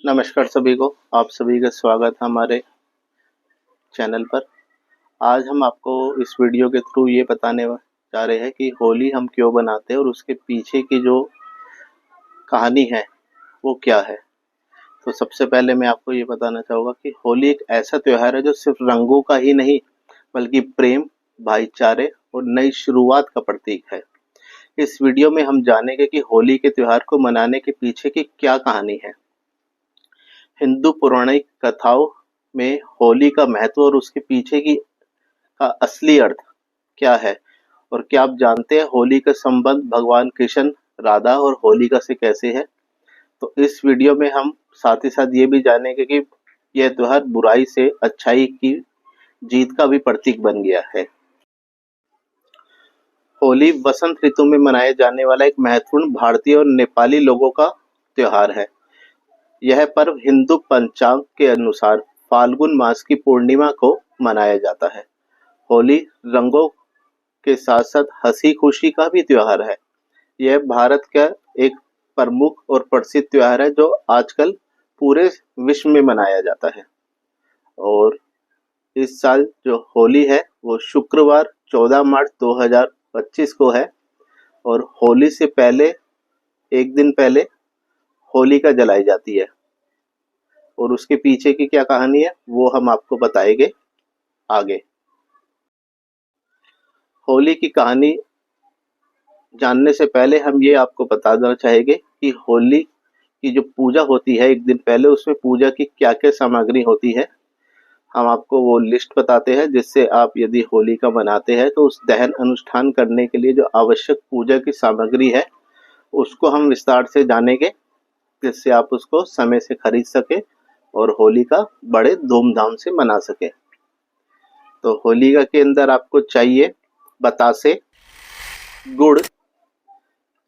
नमस्कार सभी को। आप सभी का स्वागत है हमारे चैनल पर। आज हम आपको इस वीडियो के थ्रू ये बताने जा रहे हैं कि होली हम क्यों बनाते हैं और उसके पीछे की जो कहानी है वो क्या है। तो सबसे पहले मैं आपको ये बताना चाहूँगा कि होली एक ऐसा त्यौहार है जो सिर्फ रंगों का ही नहीं बल्कि प्रेम, भाईचारे और नई शुरुआत का प्रतीक है। इस वीडियो में हम जानेंगे कि होली के त्यौहार को मनाने के पीछे की क्या कहानी है। हिंदू पौराणिक कथाओं में होली का महत्व और उसके पीछे की का असली अर्थ क्या है, और क्या आप जानते हैं होली का संबंध भगवान कृष्ण, राधा और होलिका से कैसे है। तो इस वीडियो में हम साथ ही साथ ये भी जानेंगे कि यह त्योहार बुराई से अच्छाई की जीत का भी प्रतीक बन गया है। होली वसंत ऋतु में मनाए जाने वाला एक महत्वपूर्ण भारतीय और नेपाली लोगों का त्योहार है। यह पर्व हिंदू पंचांग के अनुसार फाल्गुन मास की पूर्णिमा को मनाया जाता है। होली रंगों के साथ साथ हंसी खुशी का भी त्योहार है। यह भारत का एक प्रमुख और प्रसिद्ध त्योहार है जो आजकल पूरे विश्व में मनाया जाता है। और इस साल जो होली है वो शुक्रवार 14 मार्च 2025 को है। और होली से पहले एक दिन पहले होलिका जलाई जाती है और उसके पीछे की क्या कहानी है वो हम आपको बताएंगे आगे। होली की कहानी जानने से पहले हम ये आपको बताना चाहेंगे कि होली की जो पूजा होती है एक दिन पहले, उसमें पूजा की क्या क्या सामग्री होती है। हम आपको वो लिस्ट बताते हैं जिससे आप यदि होली का मनाते हैं तो उस दहन अनुष्ठान करने के लिए जो आवश्यक पूजा की सामग्री है उसको हम विस्तार से जानेंगे, जिससे आप उसको समय से खरीद सके और होली का बड़े धूमधाम से मना सके। तो होलिका के अंदर आपको चाहिए बतासे, गुड़,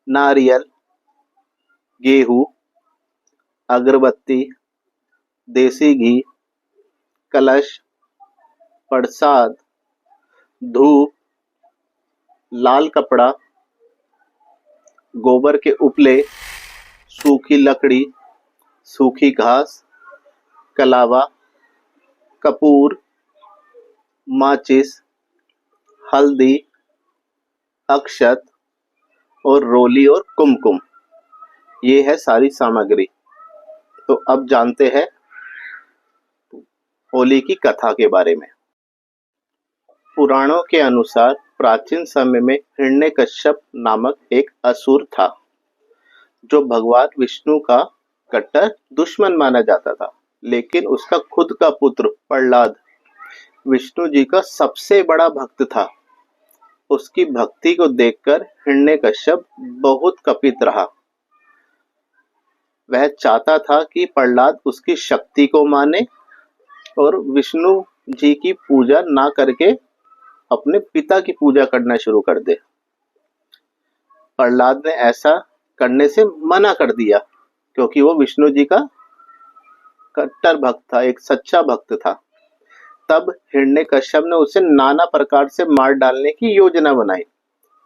नारियल, गेहूं, अगरबत्ती, देसी घी, कलश, प्रसाद, धूप, लाल कपड़ा, गोबर के उपले, सूखी लकड़ी, सूखी घास, कलावा, कपूर, माचिस, हल्दी, अक्षत और रोली और कुमकुम। ये है सारी सामग्री। तो अब जानते हैं होली की कथा के बारे में। पुराणों के अनुसार प्राचीन समय में हिरण्यकश्यप नामक एक असुर था जो भगवान विष्णु का कट्टर दुश्मन माना जाता था। लेकिन उसका खुद का पुत्र प्रहलाद विष्णु जी का सबसे बड़ा भक्त था। उसकी भक्ति को देखकर हिरण्यकश्यप बहुत कपित रहा। वह चाहता था कि प्रहलाद उसकी शक्ति को माने और विष्णु जी की पूजा ना करके अपने पिता की पूजा करना शुरू कर दे। प्रहलाद ने ऐसा करने से मना कर दिया क्योंकि वो विष्णु जी का कट्टर भक्त था, एक सच्चा भक्त था। तब हिरण्यकश्यप ने उसे नाना प्रकार से मार डालने की योजना बनाई,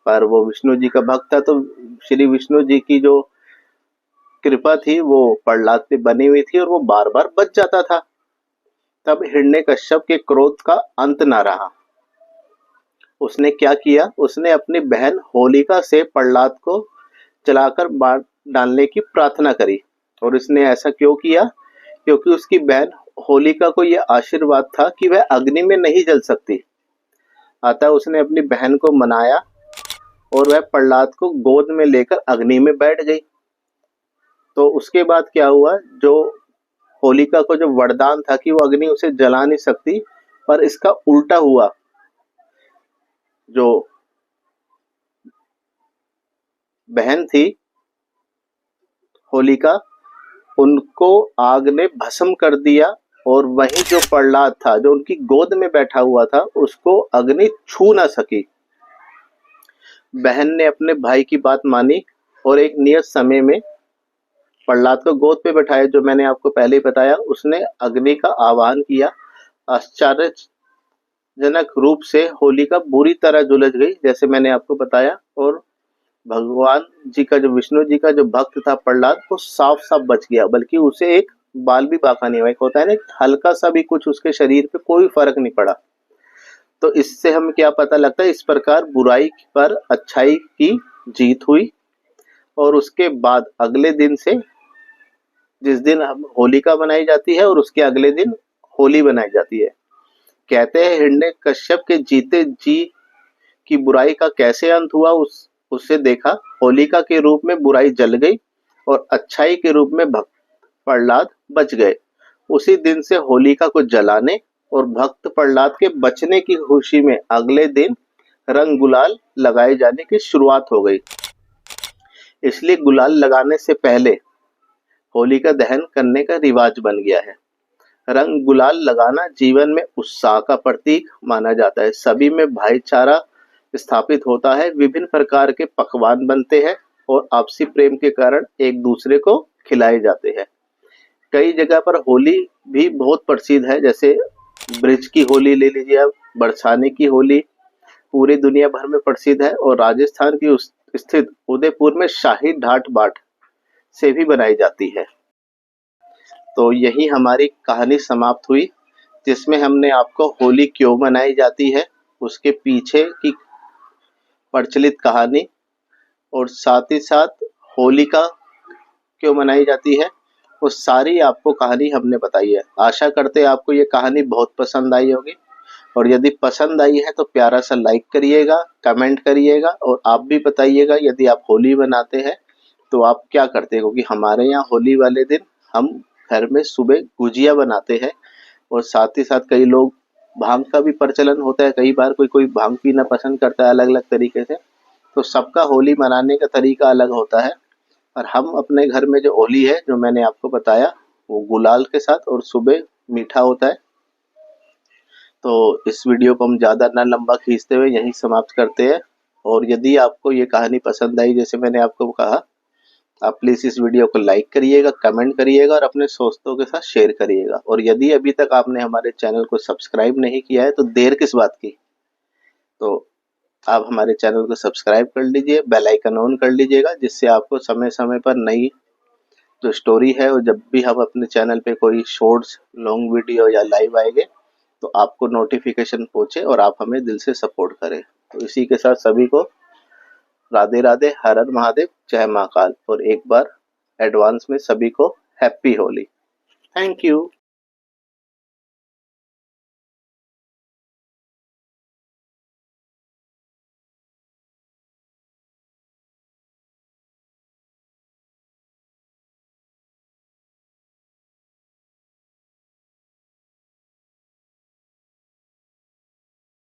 पर वो विष्णु जी का भक्त था तो श्री विष्णु जी की जो कृपा थी वो प्रहलाद पे बनी हुई थी और वो बार बार बच जाता था। तब हिरण्यकश्यप के क्रोध का अंत न रहा। उसने क्या किया, उसने अपनी बहन होलिका से प्रहलाद को जलाकर मार डालने की प्रार्थना करी। और उसने ऐसा क्यों किया, क्योंकि उसकी बहन होलिका को यह आशीर्वाद था कि वह अग्नि में नहीं जल सकती। अतः उसने अपनी बहन को मनाया और वह प्रहलाद को गोद में लेकर अग्नि में बैठ गई। तो उसके बाद क्या हुआ, जो होलिका को जो वरदान था कि वो अग्नि उसे जला नहीं सकती, पर इसका उल्टा हुआ। जो बहन थी होलिका, उनको आग ने भस्म कर दिया और वही जो प्रहलाद था जो उनकी गोद में बैठा हुआ था उसको अग्नि छू ना सकी। बहन ने अपने भाई की बात मानी और एक नियत समय में प्रहलाद को गोद पे बैठाया, जो मैंने आपको पहले ही बताया। उसने अग्नि का आह्वान किया। आश्चर्यजनक रूप से होलिका बुरी तरह झुलस गई, जैसे मैंने आपको बताया। और भगवान जी का जो विष्णु जी का जो भक्त था प्रहलाद, वो साफ साफ बच गया, बल्कि उसे एक बाल भी बांका नहीं हुआ, एक होता है ना हल्का सा भी कुछ उसके शरीर पे कोई फर्क नहीं पड़ा। तो इससे हमें क्या पता लगता है, इस प्रकार बुराई पर अच्छाई की जीत हुई। और उसके बाद अगले दिन से, जिस दिन हम होलिका बनाई जाती है और उसके अगले दिन होली बनाई जाती है। कहते हैं हिरण्यकश्यप के जीते जी की बुराई का कैसे अंत हुआ, उससे देखा। होलिका के रूप में बुराई जल गई और अच्छाई के रूप में भक्त प्रहलाद बच गए। उसी दिन से होलिका को जलाने और भक्त प्रहलाद के बचने की खुशी में अगले दिन रंग गुलाल लगाए जाने की शुरुआत हो गई। इसलिए गुलाल लगाने से पहले होलिका दहन करने का रिवाज बन गया है। रंग गुलाल लगाना जीवन में उत्साह का प्रतीक माना जाता है। सभी में भाईचारा स्थापित होता है, विभिन्न प्रकार के पकवान बनते हैं और आपसी प्रेम के कारण एक दूसरे को खिलाए जाते हैं। कई जगह पर होली भी बहुत प्रसिद्ध है, जैसे ब्रिज की होली ले लीजिए आप, बरसाने की होली पूरी दुनिया भर में प्रसिद्ध है। और राजस्थान की स्थित उदयपुर में शाही ढाट बाट से भी बनाई जाती है। तो यही हमारी कहानी समाप्त हुई, जिसमें हमने आपको होली क्यों मनाई जाती है, उसके पीछे की प्रचलित कहानी, और साथ ही साथ होलिका क्यों मनाई जाती है, वो सारी आपको कहानी हमने बताई है। आशा करते हैं आपको ये कहानी बहुत पसंद आई होगी, और यदि पसंद आई है तो प्यारा सा लाइक करिएगा, कमेंट करिएगा, और आप भी बताइएगा यदि आप होली बनाते हैं तो आप क्या करते हैं। क्योंकि हमारे यहाँ होली वाले दिन हम घर में सुबह गुजिया बनाते हैं, और साथ ही साथ कई लोग भांग का भी प्रचलन होता है। कई बार कोई कोई भांग पीना पसंद करता है अलग अलग तरीके से। तो सबका होली मनाने का तरीका अलग होता है। और हम अपने घर में जो होली है, जो मैंने आपको बताया, वो गुलाल के साथ और सुबह मीठा होता है। तो इस वीडियो को हम ज़्यादा ना लंबा खींचते हुए यहीं समाप्त करते हैं। और यदि आपको ये कहानी पसंद आई, जैसे मैंने आपको कहा, आप प्लीज़ इस वीडियो को लाइक करिएगा, कमेंट करिएगा और अपने दोस्तों के साथ शेयर करिएगा। और यदि अभी तक आपने हमारे चैनल को सब्सक्राइब नहीं किया है तो देर किस बात की, तो आप हमारे चैनल को सब्सक्राइब कर लीजिए, बेल आइकन ऑन कर लीजिएगा, जिससे आपको समय समय पर नई जो स्टोरी है, और जब भी हम अपने चैनल पे कोई शॉर्ट्स, लॉन्ग वीडियो या लाइव आएंगे तो आपको नोटिफिकेशन पहुंचे और आप हमें दिल से सपोर्ट करें। तो इसी के साथ सभी को राधे राधे, हर हर महादेव, जय महाकाल, और एक बार एडवांस में सभी को हैप्पी होली। Thank you.